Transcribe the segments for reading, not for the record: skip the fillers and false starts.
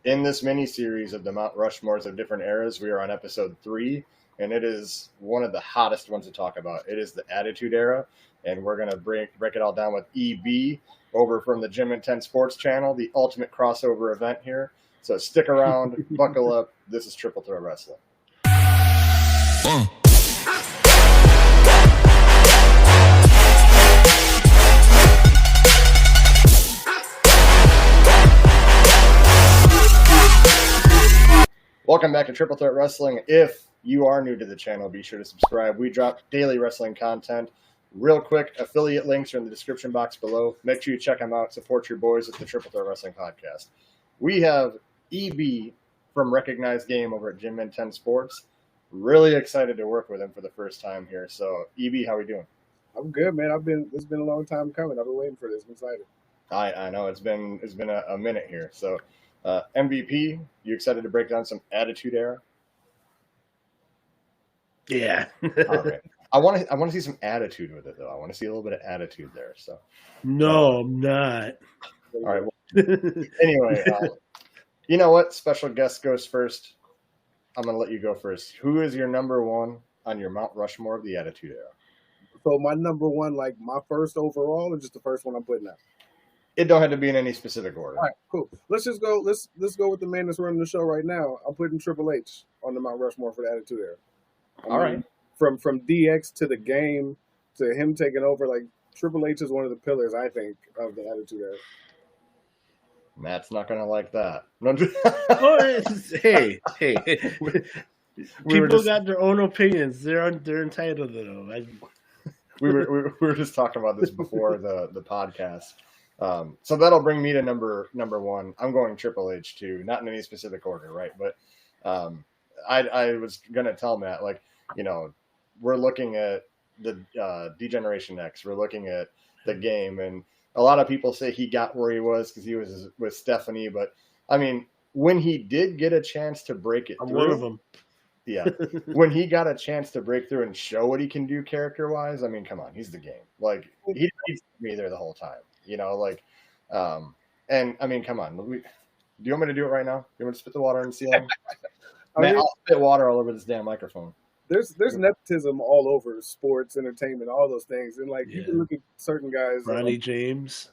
In this mini-series of the Mount Rushmores of different eras, we are on episode 3, and it is one of the hottest ones to talk about. It is the Attitude Era, and we're going to break it all down with EB over from the Gym and 10 Sports channel, the ultimate crossover event here. So stick around, buckle up. This is Triple Threat Wrestling. Welcome back to Triple Threat Wrestling. If you are new to the channel, be sure to subscribe. We drop daily wrestling content. Real quick, affiliate links are in the description box below. Make sure you check them out. Support your boys at the Triple Threat Wrestling Podcast. We have EB from Recognized Game over at Gym and 10 Sports. Really excited to work with him for the first time here. So, EB, how are we doing? I'm good, man. It's been a long time coming. I've been waiting for this. I'm excited. I know it's been a minute here. So, MVP, you excited to break down some Attitude Era? Yeah. All right. I want to see some attitude with it, though. I want to see a little bit of attitude there. So, no, I'm not. All right. Well, anyway, you know what? Special guest goes first. I'm going to let you go first. Who is your number one on your Mount Rushmore of the Attitude Era? So my number one, like my first overall, or just the first one I'm putting out? It don't have to be in any specific order. All right, cool. Let's just go. Let's go with the man that's running the show right now. I'm putting Triple H on the Mount Rushmore for the Attitude Era. All right. From DX to the Game to him taking over, like Triple H is one of the pillars, I think, of the Attitude Era. Matt's not gonna like that. Hey. People got their own opinions. They're entitled to them. We were just talking about this before the podcast. So that'll bring me to number one. I'm going Triple H too, not in any specific order, right? But I was gonna tell Matt, like, you know, we're looking at the D-Generation X, we're looking at the Game, and a lot of people say he got where he was because he was with Stephanie, but I mean, when he did get a chance to break it through, one of them. Yeah, when he got a chance to break through and show what he can do character-wise, I mean, come on, he's the Game. Like, he's me there the whole time, you know, like, and I mean, come on, do you want me to do it right now? You want me to spit the water on the ceiling? Man, I'll spit water all over this damn microphone. There's nepotism all over sports, entertainment, all those things, and like you can look at certain guys. Ronnie James.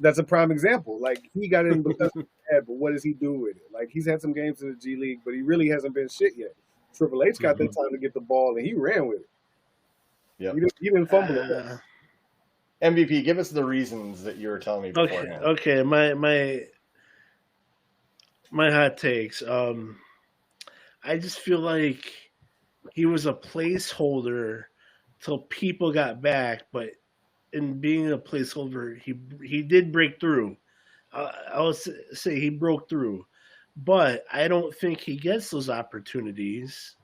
That's a prime example. Like he got in because of that, but what does he do with it? Like he's had some games in the G League, but he really hasn't been shit yet. Triple H got that time to get the ball, and he ran with it. Yeah, he didn't fumble it. MVP, give us the reasons that you were telling me beforehand. Okay, my hot takes. I just feel like he was a placeholder till people got back, but in being a placeholder, he did break through. I would say he broke through, but I don't think he gets those opportunities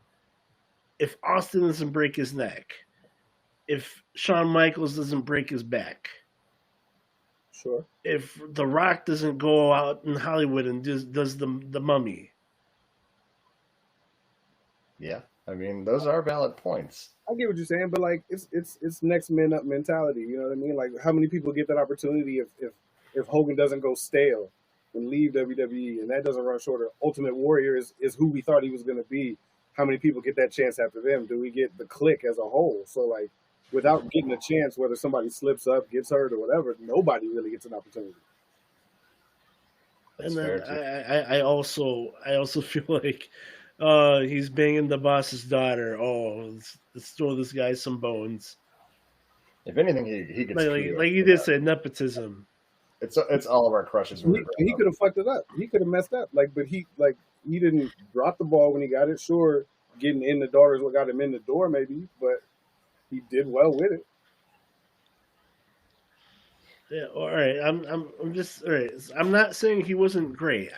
if Austin doesn't break his neck, if Shawn Michaels doesn't break his back. Sure. If The Rock doesn't go out in Hollywood and does the Mummy. Yeah, I mean, those are valid points. I get what you're saying, but like it's next man up mentality. You know what I mean? Like how many people get that opportunity if Hogan doesn't go stale and leave WWE and that doesn't run shorter? Ultimate Warrior is who we thought he was going to be. How many people get that chance after them? Do we get the clique as a whole? So like without getting a chance, whether somebody slips up, gets hurt, or whatever, nobody really gets an opportunity. That's and then I also feel like he's banging the boss's daughter. Oh, let's throw this guy some bones. If anything, he gets like you did say, nepotism. It's all of our crushes. He could have fucked it up. He could have messed up. But he didn't drop the ball when he got it. Sure, getting in the door is what got him in the door, maybe, but he did well with it. Yeah, all right. I'm just all right. I'm not saying he wasn't great.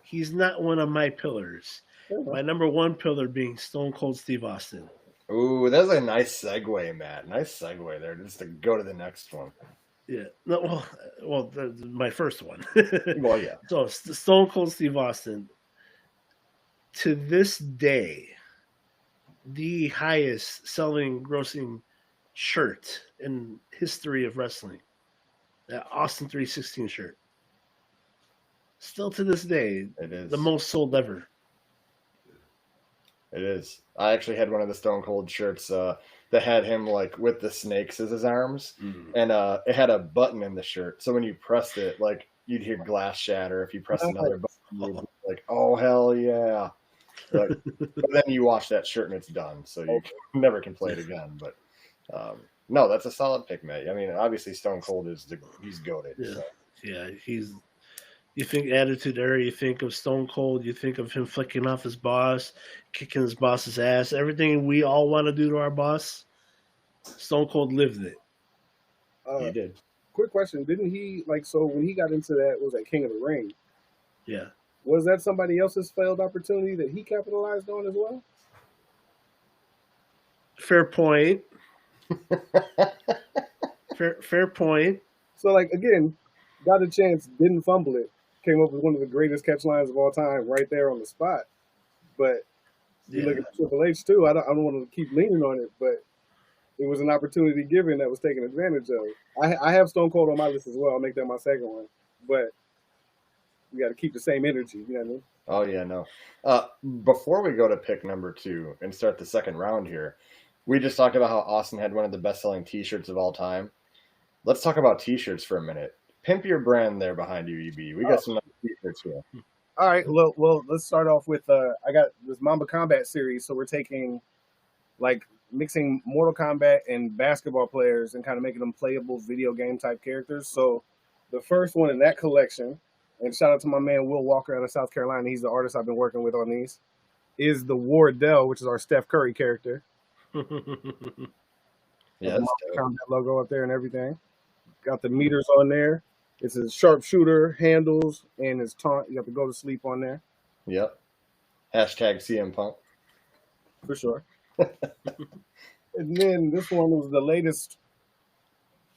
He's not one of my pillars. My number one pillar being Stone Cold Steve Austin. Ooh, that's a nice segue, Matt. Nice segue there, just to go to the next one. Yeah. No, well, my first one. Well, yeah. So Stone Cold Steve Austin, to this day, the highest selling, grossing shirt in history of wrestling. That Austin 316 shirt. Still to this day, It is the most sold ever. It is. I actually had one of the Stone Cold shirts that had him like with the snakes as his arms, and it had a button in the shirt. So when you pressed it, like you'd hear glass shatter. If you pressed another button, you'd be like, "Oh hell yeah!" Like, but then you wash that shirt and it's done, so you never can play it again. But no, that's a solid pick, mate. I mean, obviously Stone Cold he's goated. Yeah, So. yeah, he's. You think Attitude Era, you think of Stone Cold, you think of him flicking off his boss, kicking his boss's ass, everything we all want to do to our boss. Stone Cold lived it. He did. Quick question: didn't he so when he got into that was that King of the Ring? Yeah. Was that somebody else's failed opportunity that he capitalized on as well? Fair point. fair point. So again, got a chance, didn't fumble it. Came up with one of the greatest catch lines of all time right there on the spot. But you look at Triple H too. I don't want to keep leaning on it, but it was an opportunity given that was taken advantage of. I have Stone Cold on my list as well. I'll make that my second one. But we got to keep the same energy. You know what I mean? Oh yeah, no. Before we go to pick number 2 and start the second round here, we just talked about how Austin had one of the best-selling T-shirts of all time. Let's talk about T-shirts for a minute. Pimp your brand there behind you, EB. We got some nice T-shirts here. All right. Well, let's start off with I got this Mamba Combat series, so we're taking mixing Mortal Kombat and basketball players and kind of making them playable video game type characters. So the first one in that collection, and shout out to my man Will Walker out of South Carolina, he's the artist I've been working with on these, is the Wardell, which is our Steph Curry character. Yeah, the Mamba Combat logo up there and everything. Got the meters on there. It's a sharpshooter, handles, and his taunt. You have to go to sleep on there. Yep. Hashtag CM Punk. For sure. And then this one was the latest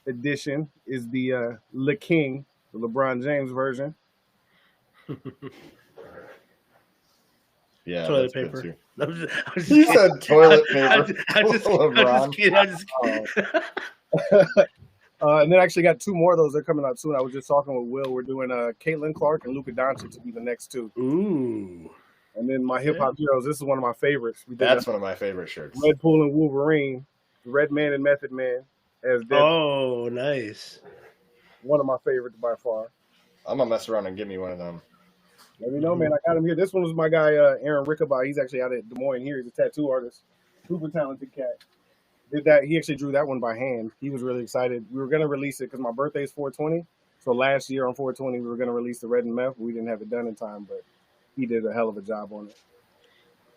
edition, is the Le King, the LeBron James version. Yeah, toilet that's paper. Good too. He said toilet paper. I'm just kidding. And then I actually got 2 more of those that are coming out soon. I was just talking with Will. We're doing Caitlin Clark and Luka Doncic to be the next 2. Ooh. And then my hip hop heroes. This is one of my favorites. That's one of my favorite shirts. Red Bull and Wolverine, Red Man and Method Man as Deadpool. Oh, nice. One of my favorites by far. I'm gonna mess around and give me one of them. Let me know, man. I got him here. This one was my guy, Aaron Rickaby. He's actually out at Des Moines here. He's a tattoo artist. Super talented cat. Did that. He actually drew that one by hand. He was really excited. We were going to release it because my birthday is 4/20. So last year on 4/20, we were going to release the Red and Meth. We didn't have it done in time, but he did a hell of a job on it.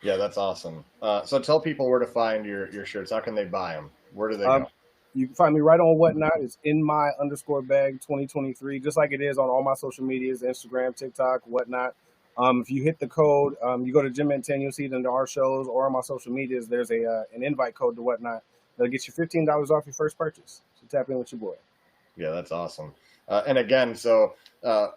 Yeah, that's awesome. So tell people where to find your shirts. How can they buy them? Where do they go? You can find me right on Whatnot. It's in my _bag 2023, just like it is on all my social medias, Instagram, TikTok, Whatnot. If you hit the code, you go to Gym at 10, you'll see it under our shows or on my social medias. There's an invite code to Whatnot that'll get you $15 off your first purchase. So tap in with your boy. Yeah, that's awesome. And again, so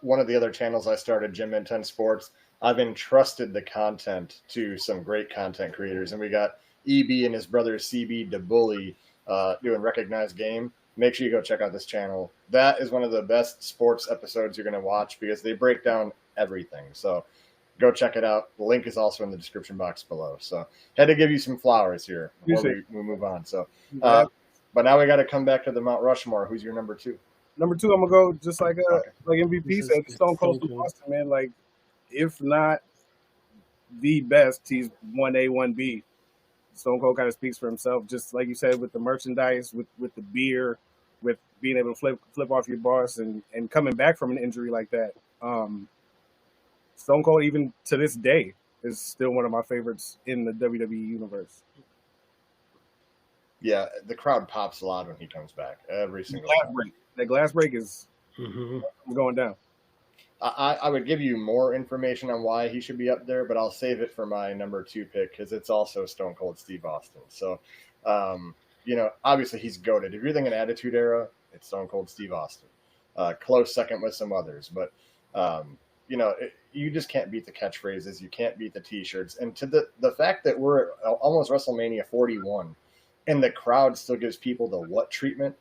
one of the other channels I started, Gym at 10 Sports, I've entrusted the content to some great content creators, and we got EB and his brother CB DeBully doing Recognized Game. Make sure you go check out this channel. That is one of the best sports episodes you're going to watch because they break down everything. So go check it out. The link is also in the description box below. So had to give you some flowers here before we move on. So, but now we got to come back to the Mount Rushmore. Who's your number 2? Number 2, I'm gonna go just like MVP said, Stone Cold from Boston, man. Like, if not the best, he's 1A, 1B. Stone Cold kind of speaks for himself, just like you said, with the merchandise, with the beer, with being able to flip off your boss and coming back from an injury like that. Stone Cold, even to this day, is still one of my favorites in the WWE universe. Yeah, the crowd pops a lot when he comes back. Every single time. That glass break is going down. I would give you more information on why he should be up there, but I'll save it for my number 2 pick because it's also Stone Cold Steve Austin. So, obviously he's goated. If you're thinking Attitude Era, it's Stone Cold Steve Austin. Close second with some others, but you just can't beat the catchphrases. You can't beat the T-shirts. And to the fact that we're at almost WrestleMania 41 and the crowd still gives people the what treatment?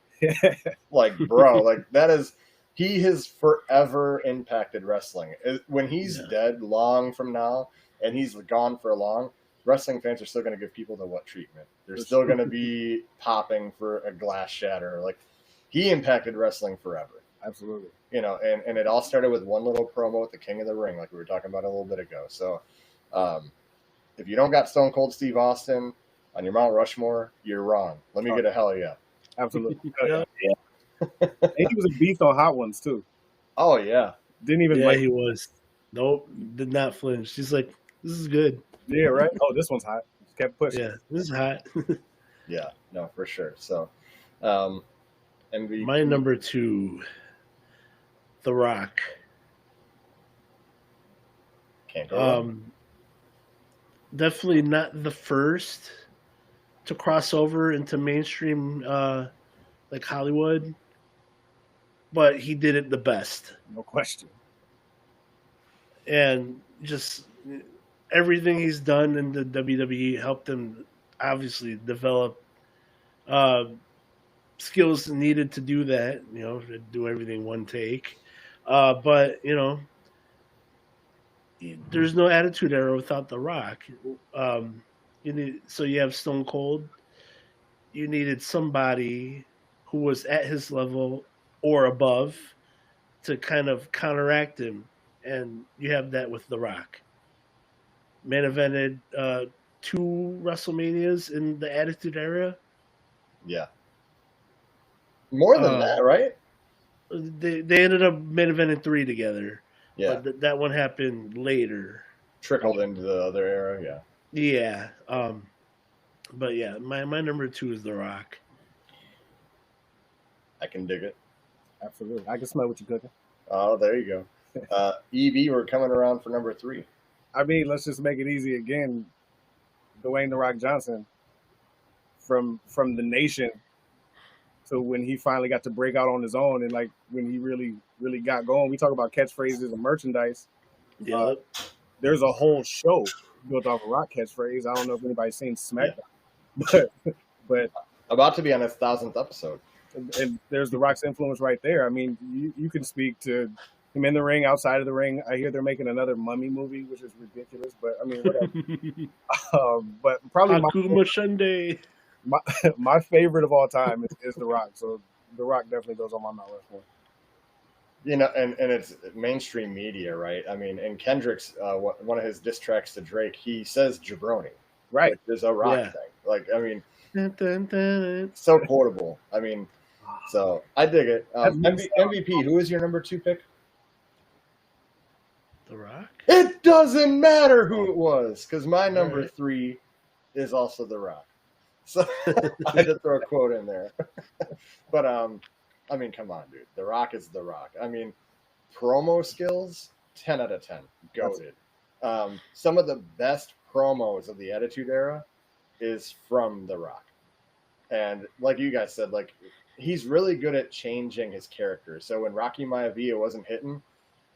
Like, bro, like that is he has forever impacted wrestling. When he's Yeah. dead long from now, and he's gone for long, wrestling fans are still going to give people the what treatment. They're still going to be popping for a glass shatter. Like, he impacted wrestling forever. Absolutely. You know, and it all started with one little promo with the King of the Ring, like we were talking about a little bit ago. So, if you don't got Stone Cold Steve Austin on your Mount Rushmore, you're wrong. Let me get a hell yeah. Absolutely. Yeah. And he was a beast on Hot Ones too. Oh yeah. Didn't even Yeah, he was. Nope, did not flinch. She's like, this is good. Yeah, right. Oh, this one's hot. Just kept pushing. Yeah, this is hot. Yeah, no, for sure. So, MVP. My number 2, The Rock. Can't go wrong. Definitely not the first to cross over into mainstream like Hollywood, but he did it the best. No question. And just everything he's done in the WWE helped him obviously develop skills needed to do that, to do everything one take. But, there's no Attitude Era without The Rock. So you have Stone Cold. You needed somebody who was at his level or above to kind of counteract him, and you have that with The Rock. Main evented 2 WrestleManias in the Attitude Era. Yeah. More than that, right? They ended up main eventing 3 together. Yeah. But that one happened later. Trickled into the other era, yeah. Yeah. But yeah, my number 2 is The Rock. I can dig it. Absolutely. I can smell what you're cooking. Oh, there you go. EB, we're coming around for number 3. I mean, let's just make it easy again. Dwayne The Rock Johnson, from the Nation to when he finally got to break out on his own, and like when he really got going. We talk about catchphrases and merchandise. Yeah. There's a whole show built off a Rock catchphrase. I don't know if anybody's seen SmackDown, but about to be on his 1,000th episode. And there's The Rock's influence right there. I mean, you can speak to him in the ring, outside of the ring. I hear they're making another Mummy movie, which is ridiculous, but I mean, whatever. But probably my favorite of all time is The Rock. So The Rock definitely goes on my Mount Rushmore. You know, and it's mainstream media, right? I mean, in Kendrick's one of his diss tracks to Drake, he says jabroni, right? There's a Rock thing. Like, I mean, so quotable. I mean, so I dig it. MVP, who is your number 2 pick? The Rock? It doesn't matter who it was, because my number 3 is also The Rock. So I had to throw a quote in there. But I mean, come on, dude. The Rock is The Rock. I mean, promo skills, 10 out of 10. Goated. Some of the best promos of the Attitude Era is from The Rock. And like you guys said, like, he's really good at changing his character. So when Rocky Maivia wasn't hitting,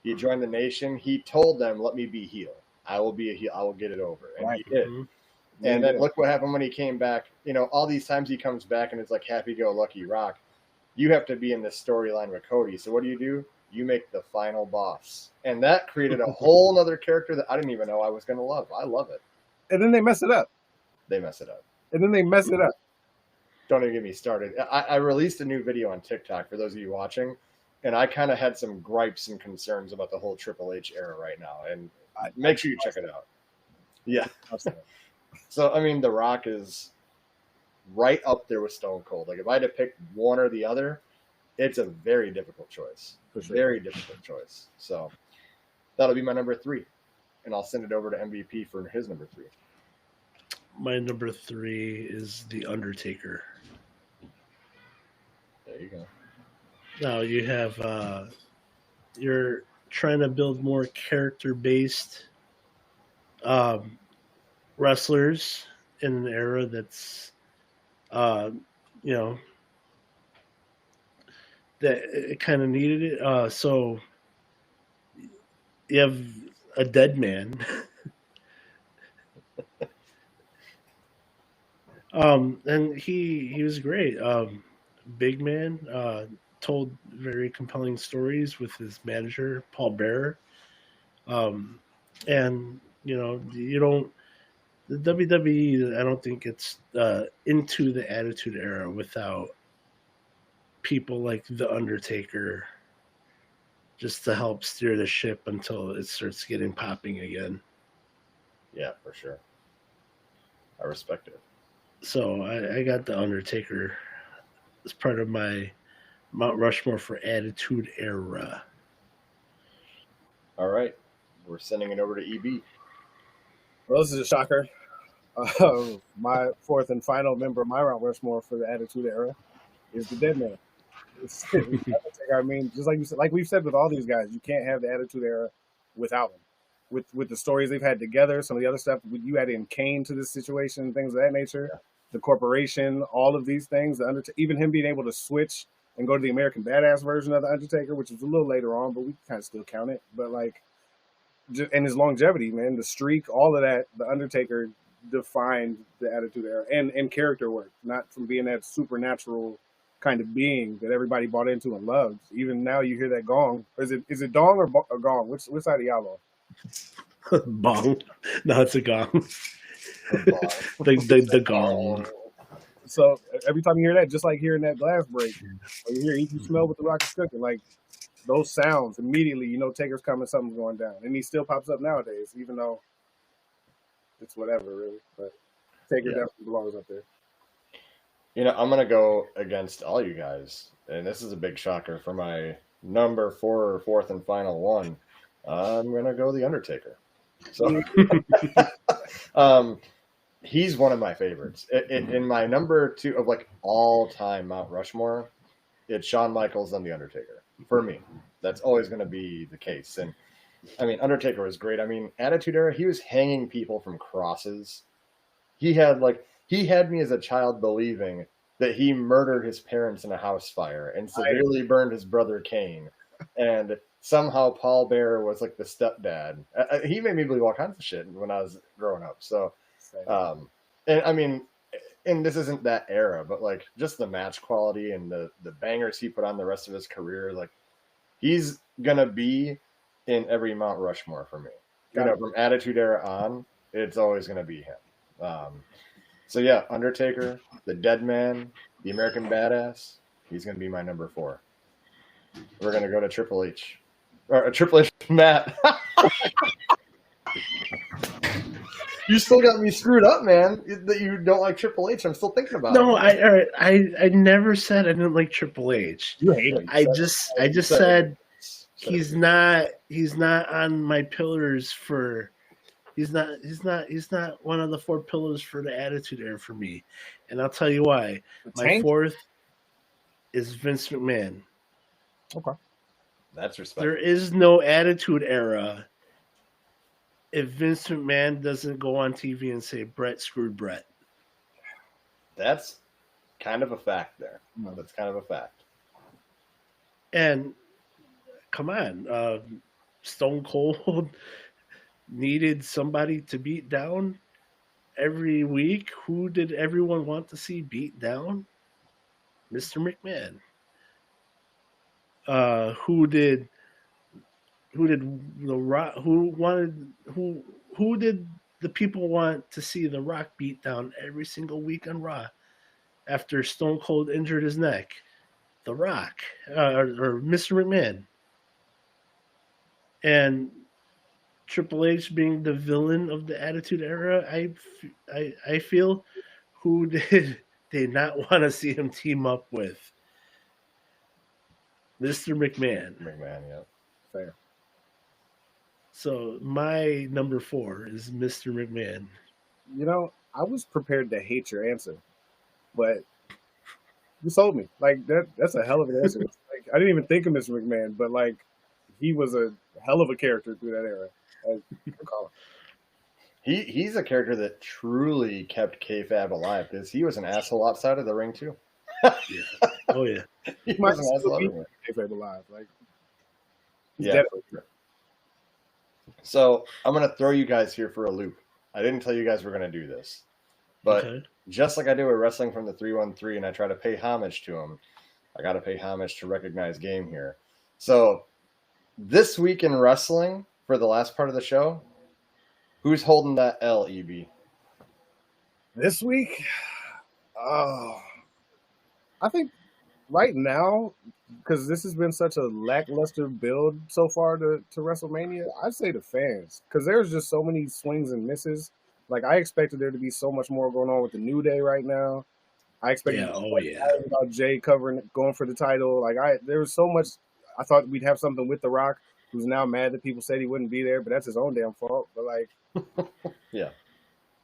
he joined the Nation. He told them, let me be heel. I will be a heel. I will get it over. And he did. And then look what happened when he came back. You know, all these times he comes back and it's like happy-go-lucky Rock. You have to be in this storyline with Cody. So what do? You make the final boss. And that created a whole other character that I didn't even know I was going to love. I love it. And then they mess it up. Don't even get me started. I released a new video on TikTok for those of you watching, and I kind of had some gripes and concerns about the whole Triple H era right now. And make sure you check it out. Yeah. So, I mean, The Rock is right up there with Stone Cold. Like, if I had to pick one or the other, it's a very difficult choice. For sure. Very difficult choice. So, that'll be my number 3. And I'll send it over to MVP for his number 3. My number 3 is The Undertaker. There you go. Now you have you're trying to build more character-based wrestlers in an era that's that it kind of needed it. So you have a dead man. And he was great. Big man, told very compelling stories with his manager, Paul Bearer. And, you don't, the WWE, I don't think it's into the Attitude Era without people like The Undertaker just to help steer the ship until it starts getting popping again. Yeah, for sure. I respect it. So I got The Undertaker as part of my Mount Rushmore for Attitude Era. All right. We're sending it over to EB. Well, this is a shocker. My fourth and final member of my Mount Rushmore for the Attitude Era is the Dead Man. I mean, just like you said, like we've said with all these guys, you can't have the Attitude Era without them. With the stories they've had together, some of the other stuff, you add in Kane to this situation, things of that nature, the corporation, all of these things, even him being able to switch and go to the American Badass version of the Undertaker, which was a little later on, but we kind of still count it. But like, and his longevity, man, the streak, all of that, the Undertaker defined the Attitude Era and character work, not from being that supernatural kind of being that everybody bought into and loved. Even now, you hear that gong. Is it dong or gong? Which side of y'all on? Bong. No, it's a gong. the gong. So every time you hear that, just like hearing that glass break, or you hear you smell what the Rock is cooking, like those sounds immediately, you know Taker's coming, something's going down, and he still pops up nowadays, even though it's whatever, really. But Taker definitely belongs up there. You know, I'm gonna go against all you guys, and this is a big shocker for my number 4, fourth and final one. I'm gonna go the Undertaker. So, he's one of my favorites. In my number 2 of like all time Mount Rushmore, it's Shawn Michaels and the Undertaker. For me, that's always going to be the case. And I mean, Undertaker was great. I mean, Attitude Era, he was hanging people from crosses. He had me as a child believing that he murdered his parents in a house fire and severely burned his brother Kane. And somehow Paul Bearer was like the stepdad. He made me believe all kinds of shit when I was growing up. So, and I mean, and this isn't that era, but like just the match quality and the bangers he put on the rest of his career, like he's gonna be in every Mount Rushmore for me. You know, from Attitude Era on, it's always gonna be him. So yeah, Undertaker, the Dead Man, the American Badass. He's gonna be my number 4. We're gonna go to Triple H, or Triple H Matt. You still got me screwed up, man. That you don't like Triple H. I'm still thinking about it. No, I never said I didn't like Triple H. You hate him. I just said he's not on my pillars for. He's not one of the 4 pillars for the Attitude Era for me, and I'll tell you why. My 4th is Vince McMahon. Okay, that's respectful. There is no Attitude Era if Vince McMahon doesn't go on TV and say Brett screwed Brett. That's kind of a fact there. That's kind of a fact. And come on, Stone Cold needed somebody to beat down every week. Who did everyone want to see beat down? Mr. McMahon. Who did the Rock? Who did the people want to see The Rock beat down every single week on Raw after Stone Cold injured his neck? The Rock or Mr. McMahon. And Triple H being the villain of the Attitude Era, I feel, who did they not want to see him team up with? Mr. McMahon. McMahon, yeah. Fair. So my number 4 is Mr. McMahon. You know, I was prepared to hate your answer, but you sold me. Like that's a hell of an answer. Like I didn't even think of Mr. McMahon, but like he was a hell of a character through that era. He's a character that truly kept kayfabe alive because he was an asshole outside of the ring too. Yeah. Oh yeah. He might still be kayfabe alive. Like yeah. So I'm gonna throw you guys here for a loop. I didn't tell you guys we're gonna do this, but just like I do with wrestling from the 313, and I try to pay homage to him. I got to pay homage to Recognize Game here. So this week in wrestling, for the last part of the show, who's holding that L, EB? This week, I think right now, because this has been such a lackluster build so far to WrestleMania, I'd say the fans, because there's just so many swings and misses. Like, I expected there to be so much more going on with the New Day right now. I expected about Jay going for the title. Like, there was so much. I thought we'd have something with The Rock, who's now mad that people said he wouldn't be there, but that's his own damn fault. But like, yeah.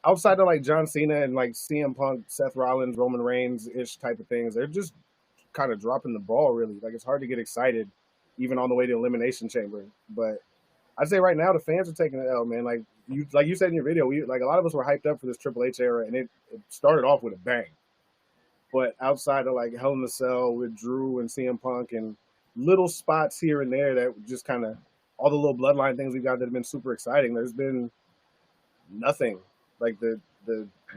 Outside of like John Cena and like CM Punk, Seth Rollins, Roman Reigns ish type of things, they're just kind of dropping the ball. Really, like it's hard to get excited, even on the way to Elimination Chamber. But I'd say right now the fans are taking the L, man. Like you said in your video, a lot of us were hyped up for this Triple H era, and it started off with a bang. But outside of like Hell in a Cell with Drew and CM Punk and little spots here and there that just kind of all the little bloodline things we've got that have been super exciting, there's been nothing. Like the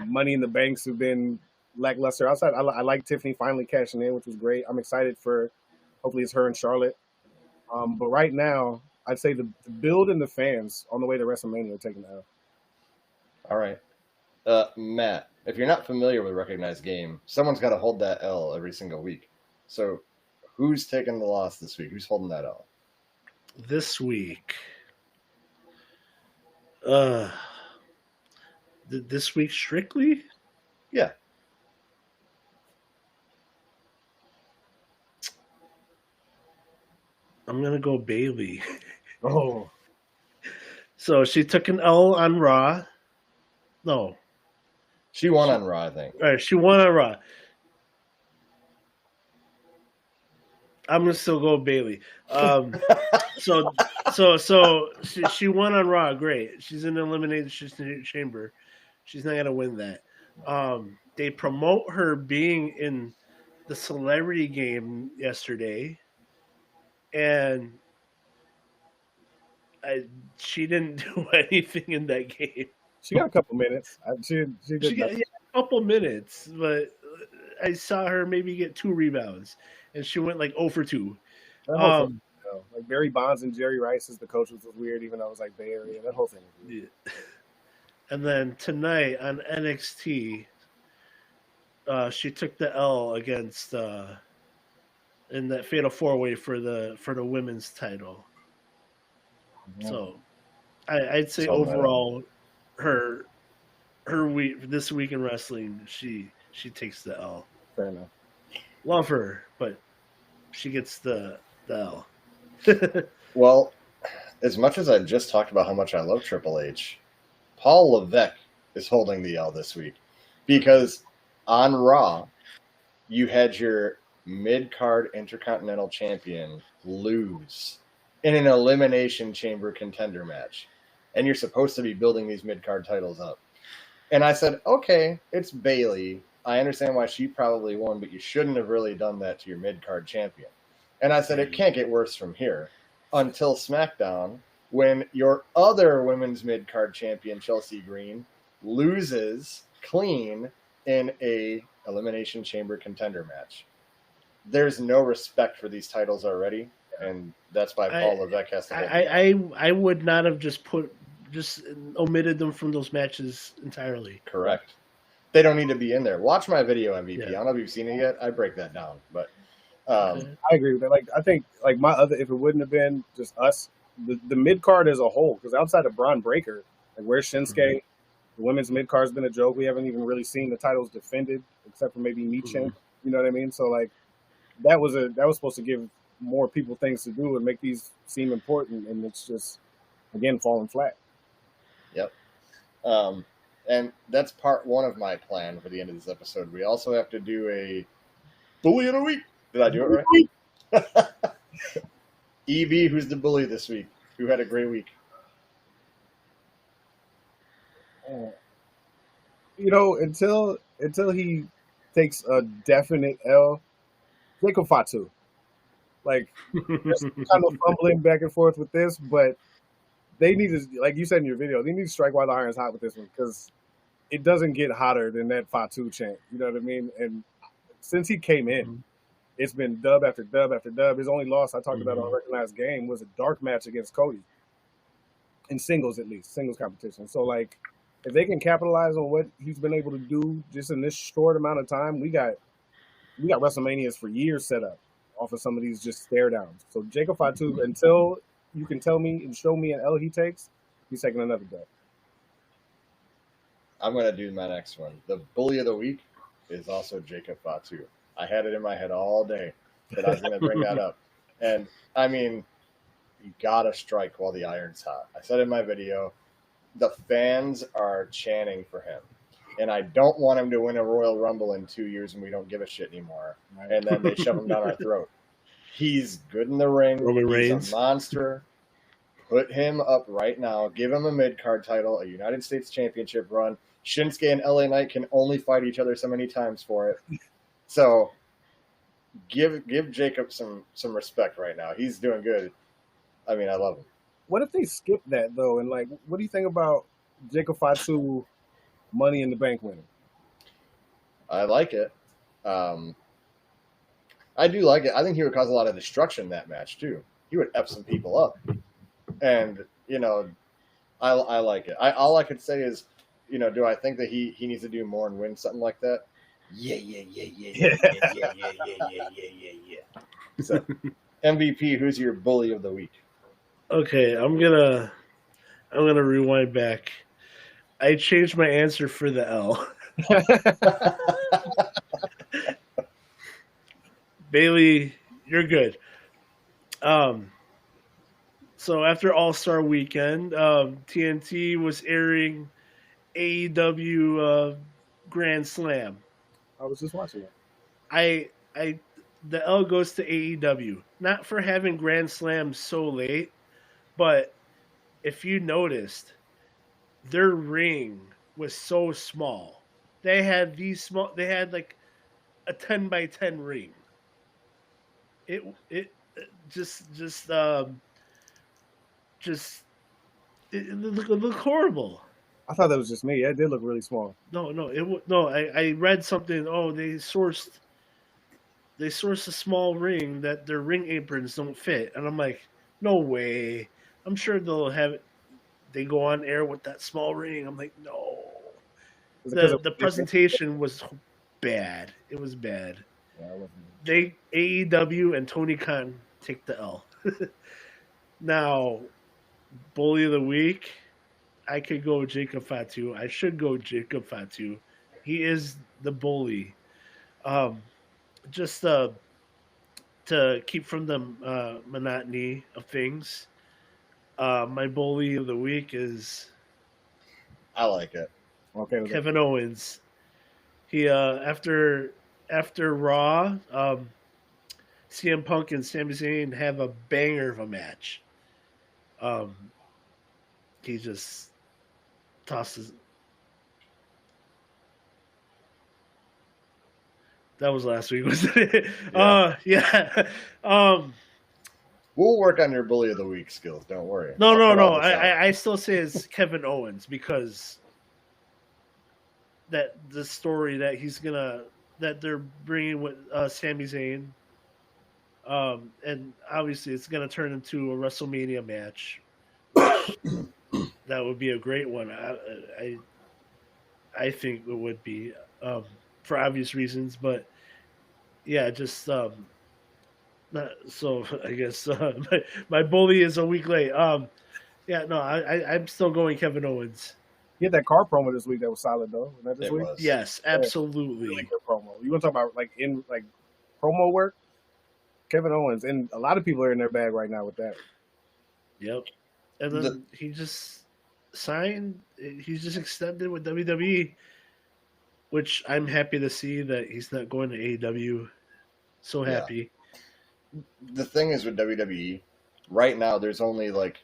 Money in the Banks have been lackluster. Outside, I like Tiffany finally cashing in, which was great. I'm excited for hopefully it's her and Charlotte. But right now, I'd say the build and the fans on the way to WrestleMania are taking the L. All right. Matt, if you're not familiar with Recognize Game, someone's got to hold that L every single week. So who's taking the loss this week? Who's holding that L? This week. This week strictly? Yeah. I'm going to go Bailey. Oh. So she took an L on Raw. No. She won on Raw, I think. All right, she won on Raw. I'm going to still go Bailey. So she won on Raw. Great. She's in the Elimination Chamber. She's not going to win that. They promote her being in the Celebrity Game yesterday, and she didn't do anything in that game. She got a couple minutes. She got a couple minutes, but I saw her maybe get 2 rebounds, and she went like 0 for 2. Like Barry Bonds and Jerry Rice as the coach was weird, even though it was like Bay Area. That whole thing was weird. Yeah. And then tonight on NXT, she took the L against in that Fatal 4-Way for the women's title. Yeah. So I'd say overall, her week this week in wrestling, she takes the L. Fair enough. Love her, but she gets the L. Well, as much as I just talked about how much I love Triple H, Paul Levesque is holding the L this week because on Raw, you had your mid-card Intercontinental Champion lose in an Elimination Chamber contender match. And you're supposed to be building these mid-card titles up. And I said, okay, it's Bailey. I understand why she probably won, but you shouldn't have really done that to your mid-card champion. And I said, it can't get worse from here until SmackDown, when your other women's mid-card champion, Chelsea Green, loses clean in a Elimination Chamber contender match. There's no respect for these titles already, and that's why Paul Levesque has to I would not have just omitted them from those matches entirely. Correct. They don't need to be in there. Watch my video, MVP. Yeah. I don't know if you've seen it yet. I break that down, but I agree with that. Like, I think like if it wouldn't have been just us, the mid card as a whole, because outside of Braun Breaker, like where's Shinsuke? Mm-hmm. The women's mid card's been a joke. We haven't even really seen the titles defended, except for maybe Michin. Mm-hmm. You know what I mean? So like that was supposed to give more people things to do and make these seem important, and it's just again falling flat. Yep. And that's part one of my plan for the end of this episode. We also have to do a bully of the week. Did I do it right? EB, who's the bully this week? Who had a great week? You know, until he takes a definite L, Jacob Fatu. Like, just kind of fumbling back and forth with this, but they need to, like you said in your video, they need to strike while the iron's hot with this one, because it doesn't get hotter than that Fatu chant. You know what I mean? And since he came in, it's been dub after dub after dub. His only loss I talked about on Recognized Game was a dark match against Cody. In singles, at least, singles competition. So, like, if they can capitalize on what he's been able to do just in this short amount of time, we got WrestleManias for years set up off of some of these just stare downs. So Jacob Fatu, until you can tell me and show me an L he takes, he's taking another dub. I'm going to do my next one. The bully of the week is also Jacob Fatu. I had it in my head all day that I was going to bring that up. And, I mean, you got to strike while the iron's hot. I said in my video, the fans are chanting for him. And I don't want him to win a Royal Rumble in 2 years and we don't give a shit anymore. Right. And then they shove him down our throat. He's good in the ring. Roman Reigns. He's a monster. Put him up right now. Give him a mid-card title, a United States Championship run. Shinsuke and LA Knight can only fight each other so many times for it. So give Jacob some respect right now. He's doing good. I mean, I love him. What if they skip that, though? And, like, what do you think about Jacob Fatu Money in the Bank winning? I like it. I do like it. I think he would cause a lot of destruction in that match, too. He would F some people up. And, you know, I like it. All I could say is, you know, do I think that he needs to do more and win something like that? Yeah. So, MVP, who's your bully of the week? Okay, I'm gonna rewind back. I changed my answer for the L. Bailey, you're good. So after All-Star Weekend, TNT was airing AEW Grand Slam. I was just watching it. The L goes to AEW, not for having Grand Slams so late, but if you noticed, their ring was so small. They had like a 10 by 10 ring. It looked horrible. I thought that was just me. It did look really small. I read something. Oh, they sourced a small ring that their ring aprons don't fit, and I'm like, no way. I'm sure they'll have it. They go on air with that small ring. I'm like, no. The presentation was bad. It was bad. Yeah, AEW and Tony Khan take the L. Now, bully of the week, I could go Jacob Fatu. I should go Jacob Fatu. He is the bully. Just to keep from the monotony of things, my bully of the week is... I like it. Okay, Kevin Owens. He after Raw, CM Punk and Sami Zayn have a banger of a match. He just tosses. That was last week, wasn't it? Yeah. We'll work on your bully of the week skills. Don't worry. No. I still say it's Kevin Owens because that the story that that they're bringing with Sami Zayn, and obviously it's gonna turn into a WrestleMania match. That would be a great one. I think it would be for obvious reasons, but yeah, just so I guess my bully is a week late. I'm still going Kevin Owens. He had that car promo this week that was solid though. Was that this week? Yes, absolutely. Really good promo. You want to talk about like promo work? Kevin Owens, and a lot of people are in their bag right now with that. Yep. And then he just signed. He's just extended with WWE, which I'm happy to see that he's not going to AEW. So happy. Yeah. The thing is with WWE, right now there's only like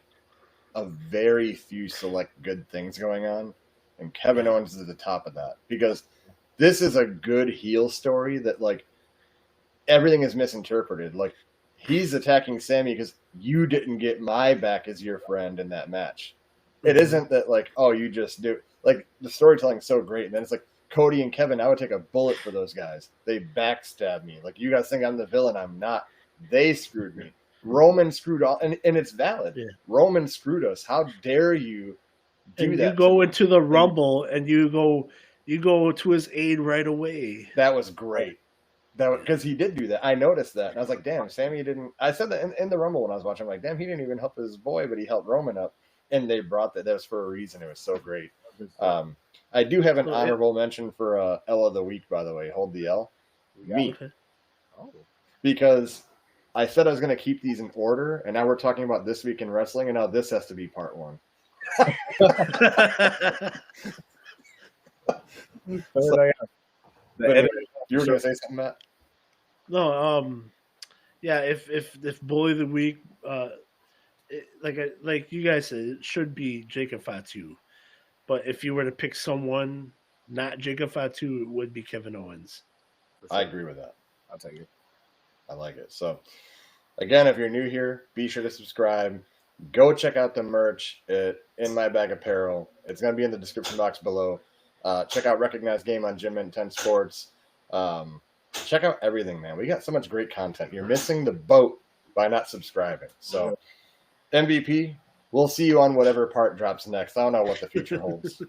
a very few select good things going on, and Kevin Owens is at the top of that because this is a good heel story that like everything is misinterpreted. Like he's attacking Sammy because you didn't get my back as your friend in that match. It isn't that like, oh, you just do like the storytelling's so great, and then it's like Cody and Kevin, I would take a bullet for those guys. They backstabbed me. Like, you guys think I'm the villain. I'm not. They screwed me. Roman screwed all, and it's valid. Yeah. Roman screwed us. How dare you do And that? you go into the Rumble and you go to his aid right away. That was great. Because he did do that. I noticed that. And I was like, damn, Sammy didn't. I said that in the Rumble when I was watching. I'm like, damn, he didn't even help his boy, but he helped Roman up. And they brought that. That was for a reason. It was so great. I do have an honorable mention for L of the Week, by the way. Hold the L. Me. Okay. Oh. Because I said I was going to keep these in order, and now we're talking about This Week in Wrestling, and now this has to be part one. You were going to say something, Matt? No, yeah. If Bully of the Week, like you guys said, it should be Jacob Fatu. But if you were to pick someone not Jacob Fatu, it would be Kevin Owens. Sure. I agree with that. I'll take it. I like it. So, again, if you're new here, be sure to subscribe. Go check out the merch at In My Bag Apparel. It's going to be in the description box below. Check out Recognized Game on Gym and 10 Sports. Check out everything, man. We got so much great content. You're missing the boat by not subscribing. So, MVP, we'll see you on whatever part drops next. I don't know what the future holds.